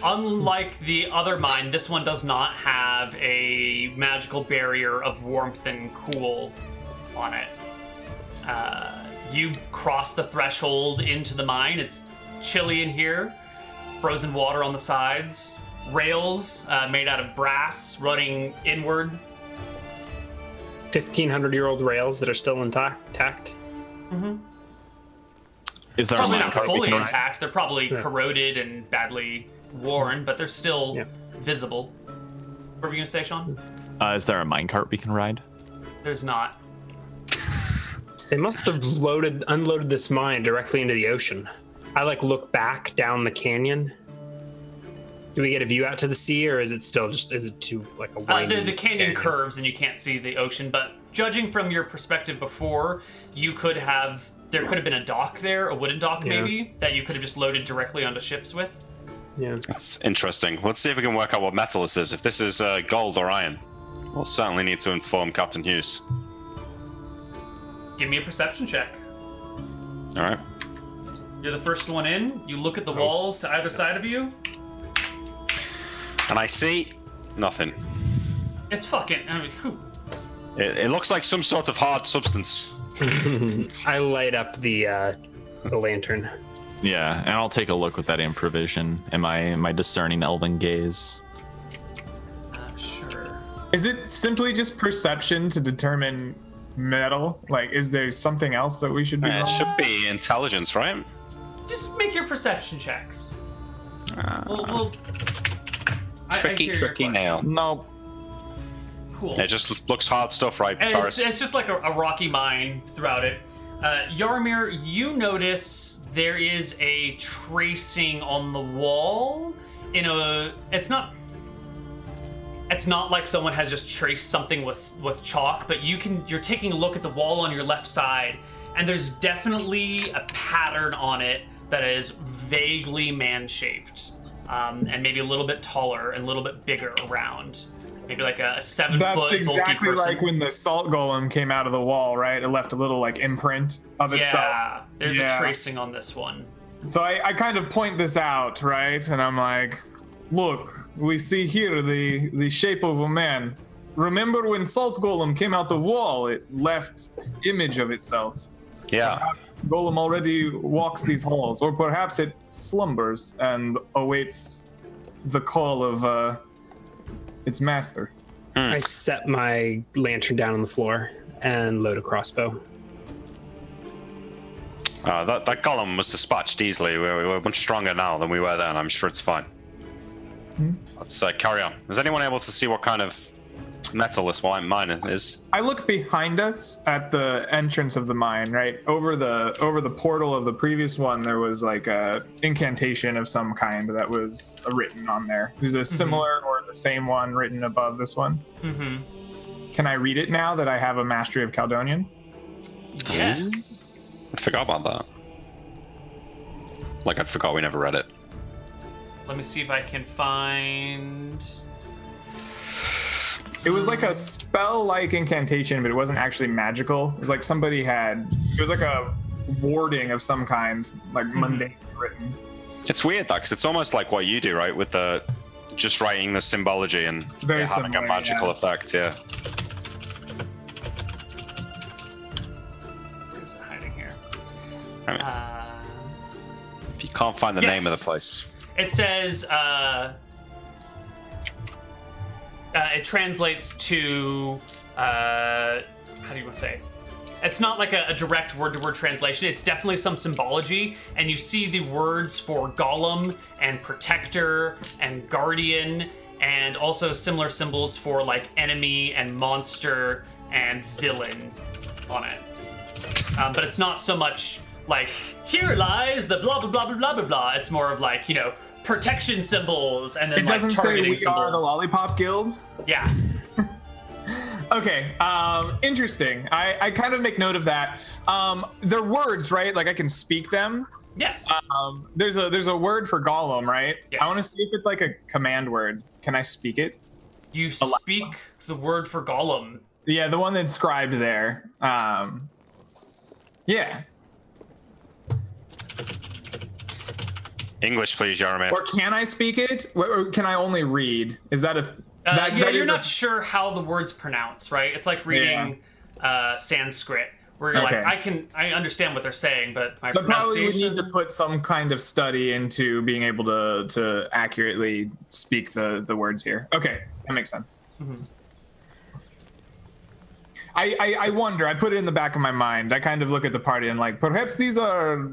Unlike the other mine, this one does not have a magical barrier of warmth and cool on it. You cross the threshold into the mine. It's chilly in here. Frozen water on the sides. Rails made out of brass running inward. 1,500-year-old rails that are still intact. Is there Probably a not minecart we fully can ride? intact. They're probably corroded and badly worn, but they're still visible. What were you going to say, Sean? Is there a minecart we can ride? There's not. They must have unloaded this mine directly into the ocean. I look back down the canyon. Do we get a view out to the sea, or is it still is it too a winding The canyon curves and you can't see the ocean, but judging from your perspective before, there could have been a dock there, a wooden dock maybe, that you could have just loaded directly onto ships with. Yeah. That's interesting. Let's see if we can work out what metal this is. If this is gold or iron, we'll certainly need to inform Captain Hughes. Give me a perception check. All right. You're the first one in. You look at the walls to either side of you. And I see nothing. It's fucking... whew. It looks like some sort of hard substance. I light up the lantern. Yeah, and I'll take a look with that improvision and my discerning elven gaze. Sure. Is it simply just perception to determine metal? Is there something else that we should be It rolling? should be intelligence, right? Just make your perception checks. I Tricky, hear your tricky question. nail. No. Cool. It just looks hard stuff, right, And Boris? it's just like a rocky mine throughout it. Yarmir, you notice there is a tracing on the wall. It's not like someone has just traced something with chalk, but you're taking a look at the wall on your left side, and there's definitely a pattern on it that is vaguely man-shaped, and maybe a little bit taller and a little bit bigger around. Maybe like a 7-foot That's bulky exactly person. like when the salt golem came out of the wall, right? It left a little imprint of itself. Yeah, there's Yeah. a tracing on this one. So I kind of point this out, right? And I'm like, look, we see here the shape of a man. Remember when salt golem came out the wall, it left image of itself. Yeah. Perhaps golem already walks these halls, or perhaps it slumbers and awaits the call of its master. I set my lantern down on the floor and load a crossbow. That golem was dispatched easily. We're much stronger now than we were then. I'm sure it's fine. Let's carry on. Is anyone able to see what kind of metal this mine is? I look behind us at the entrance of the mine, right? Over the portal of the previous one, there was a incantation of some kind that was written on there. Is a similar or the same one written above this one? Mm-hmm. Can I read it now that I have a mastery of Caledonian? Yes. I forgot about that. I forgot we never read it. Let me see if I can find... It was like a spell-like incantation, but it wasn't actually magical. It was like somebody had... It was like a warding of some kind, mundane written. It's weird, though, because it's almost like what you do, right? With the just writing the symbology and Very having similar, a magical yeah. effect, yeah. If you can't find the name of the place. It says, it translates to, how do you want to say? It's not like a direct word-to-word translation. It's definitely some symbology, and you see the words for golem and protector and guardian, and also similar symbols for like enemy and monster and villain on it. But it's not so much like, here lies the blah, blah, blah, blah, blah, blah, blah. It's more of like, you know, protection symbols and then It like doesn't say targeting we symbols. are the Lollipop Guild. Yeah. Okay, interesting. I kind of make note of that. They're words, right? Like I can speak them. Yes. There's a word for golem, right? Yes. I want to see if it's like a command word. Can I speak it? You speak the word for golem. Yeah, the one that's scribed there. Yeah. English, please, Yarmir. Or can I speak it? Or can I only read? Is that a... You're not sure how the words pronounce, right? It's like reading Sanskrit, where you're Okay. like, I understand what they're saying, but my So probably we pronunciation. need to put some kind of study into being able to accurately speak the words here. Okay, that makes sense. Mm-hmm. I wonder, I put it in the back of my mind. I kind of look at the party and like, perhaps these are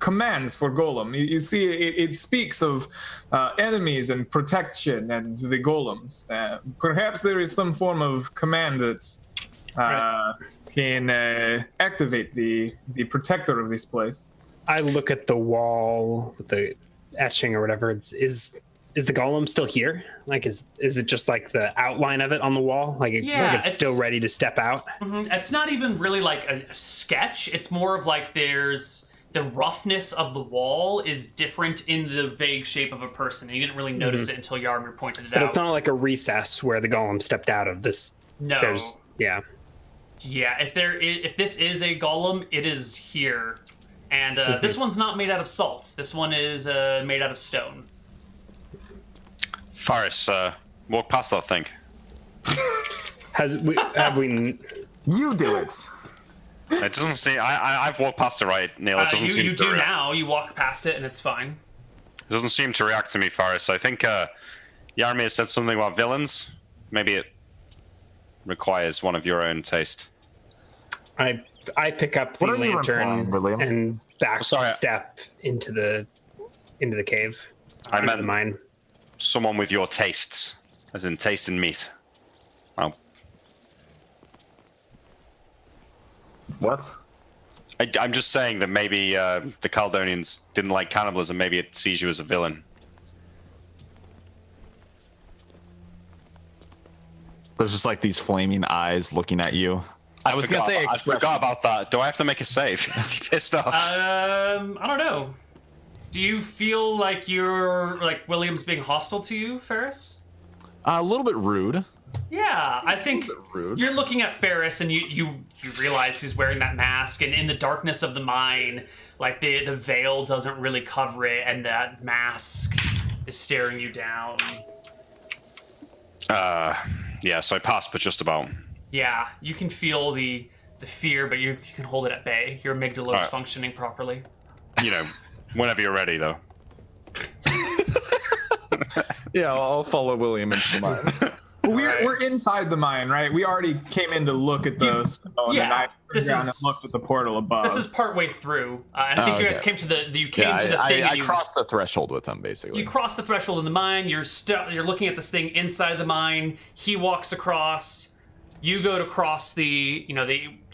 commands for golem. You see, it speaks of enemies and protection and the golems. Perhaps there is some form of command that can activate the protector of this place. I look at the wall with the etching or whatever. Is the golem still here? Like, is it just like the outline of it on the wall? Like, it's still ready to step out? Mm-hmm. It's not even really like a sketch. It's more of like there's the roughness of the wall is different in the vague shape of a person. And you didn't really notice it until Yarmir pointed it But out. it's not like a recess where the golem stepped out of this. No. Yeah. Yeah, if this is a golem, it is here. And this one's not made out of salt. This one is made out of stone. Faris, walk past that thing. Have we? You do it. It doesn't seem. I've walked past it, right, Neil. It doesn't seem You to do react. now. You walk past it, and it's fine. It doesn't seem to react to me, Faris. I think Yarmir said something about villains. Maybe it requires one of your own taste. I pick up the What are you lantern implying, William? and Sorry. step into the cave. I Into meant the mine. someone with your tastes, as in taste in meat. Oh, What? I'm just saying that maybe the Caledonians didn't like cannibalism. Maybe it sees you as a villain. There's just like these flaming eyes looking at you. I was gonna say I expression. forgot about that. Do I have to make a save? Is he pissed off? I don't know. Do you feel like you're like William's being hostile to you, Ferris? A little bit rude. Yeah, I think rude. you're looking at Ferris and you realize he's wearing that mask, and in the darkness of the mine, like the veil doesn't really cover it, and that mask is staring you down. Yeah, so I passed, but just about. Yeah, you can feel the fear, but you can hold it at bay. Your amygdala's Alright. functioning properly. You know, whenever you're ready, though. Yeah, I'll follow William into the mine. We're inside the mine, right? We already came in to look at the stone, and I this turned down is- and looked at the portal above. This is partway through, and I think you guys okay. came to the you came Yeah, to the thing. I and you, crossed the threshold with them, basically. You cross the threshold in the mine. You're looking at this thing inside the mine. He walks across. You go to cross the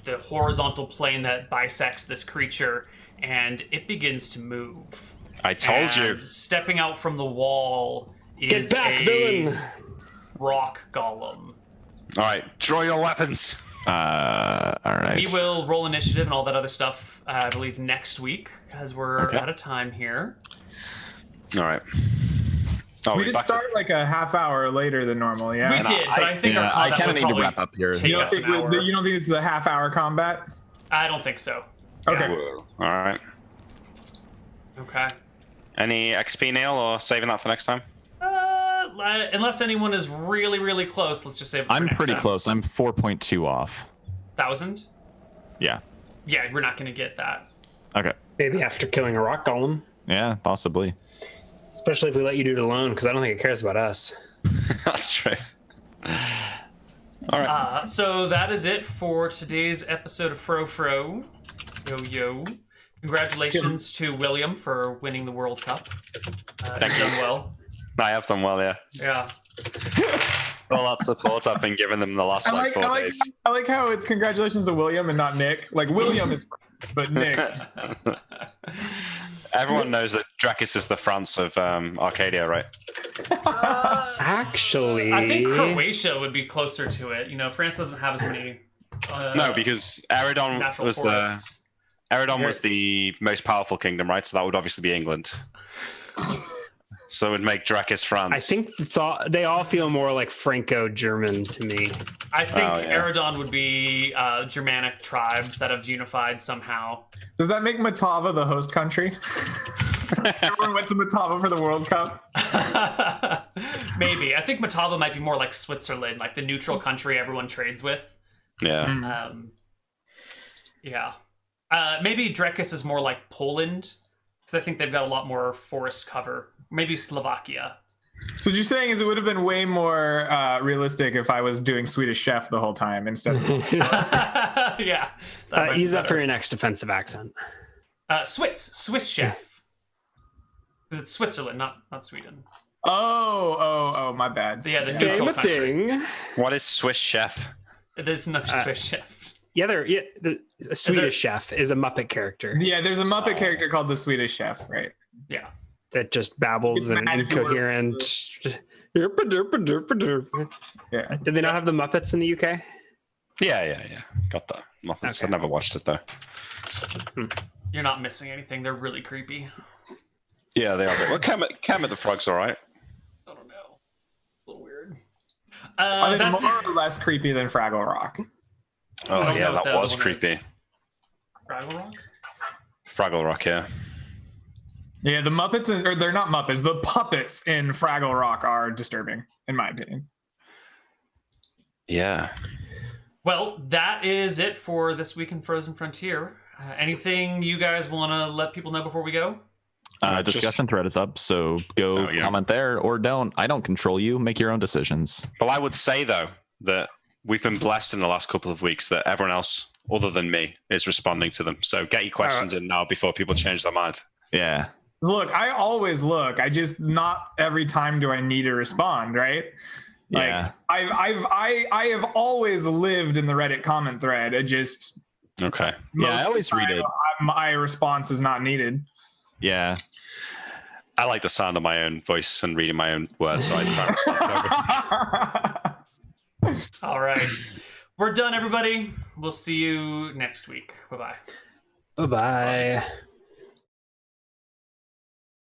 the horizontal plane that bisects this creature, and it begins to move. I told you. And stepping out from the wall Get is back, a villain! rock golem. All right, draw your weapons. All right. We will roll initiative and all that other stuff, I believe, next week, because we're Okay. out of time here. All right. Oh, we did back to- start like a half hour later than normal, yeah? We did, but I think our I combat kind would of need to probably wrap up here. take You don't, us an hour. you don't think this is a half hour combat? I don't think so. Okay. All right. Okay. Any XP, Neil, or saving that for next time? Unless anyone is really, really close, let's just save it for I'm next pretty time. close. I'm 4.2 off. 1,000? Yeah. Yeah, we're not going to get that. Okay. Maybe after killing a rock golem. Yeah, possibly. Especially if we let you do it alone, because I don't think it cares about us. That's true. All right. So that is it for today's episode of Fro. Yo. Congratulations to William for winning the World Cup. You've done well. I have done well, yeah. Yeah. All that support I've been giving them the last 4 days. I like how it's congratulations to William and not Nick. Like William is, but Nick. Everyone knows that Drakis is the France of Arcadia, right? Actually, I think Croatia would be closer to it. You know, France doesn't have as many. No, because Eridon natural was forests. was the most powerful kingdom, right? So that would obviously be England. So it would make Drakis France. I think they all feel more like Franco-German to me. I think Eridon would be Germanic tribes that have unified somehow. Does that make Matava the host country? Everyone went to Matava for the World Cup. Maybe. I think Matava might be more like Switzerland, like the neutral country everyone trades with. Yeah. Yeah. Maybe Drakis is more like Poland, because I think they've got a lot more forest cover. Maybe Slovakia. So what you're saying is it would have been way more realistic if I was doing Swedish Chef the whole time instead of... Yeah. Use that for your next offensive accent. Swiss chef. Because it's Switzerland, not Sweden. Oh, my bad. Yeah, the Same neutral country. thing. What is Swiss chef? There's no Swiss chef. Yeah, a Swedish chef is a Muppet character. Yeah, there's a Muppet character called the Swedish Chef, right? Yeah. That just babbles and incoherent. Yeah. Did they not have the Muppets in the UK? Yeah. Got that. Muppets. Okay. I've never watched it though. You're not missing anything. They're really creepy. Yeah, they are. Well, Kermit the Frog's all right. I don't know. A little weird. Are they more or less creepy than Fraggle Rock? Oh don't yeah, know what that the was other one is. creepy. Fraggle Rock? Fraggle Rock, yeah. Yeah, the Muppets, or they're not Muppets, the puppets in Fraggle Rock are disturbing, in my opinion. Yeah. Well, that is it for this week in Frozen Frontier. Anything you guys want to let people know before we go? Discussion thread is up, so go comment there or don't. I don't control you. Make your own decisions. Well, I would say, though, that we've been blessed in the last couple of weeks that everyone else, other than me, is responding to them. So get your questions in now before people change their mind. Yeah. Look, I always look. I just not every time do I need to respond, right? Yeah. Like I have always lived in the Reddit comment thread. It just Okay. Yeah, I always read it. My response is not needed. Yeah. I like the sound of my own voice and reading my own words, so I try to respond. All right. We're done, everybody. We'll see you next week. Bye-bye. Bye-bye.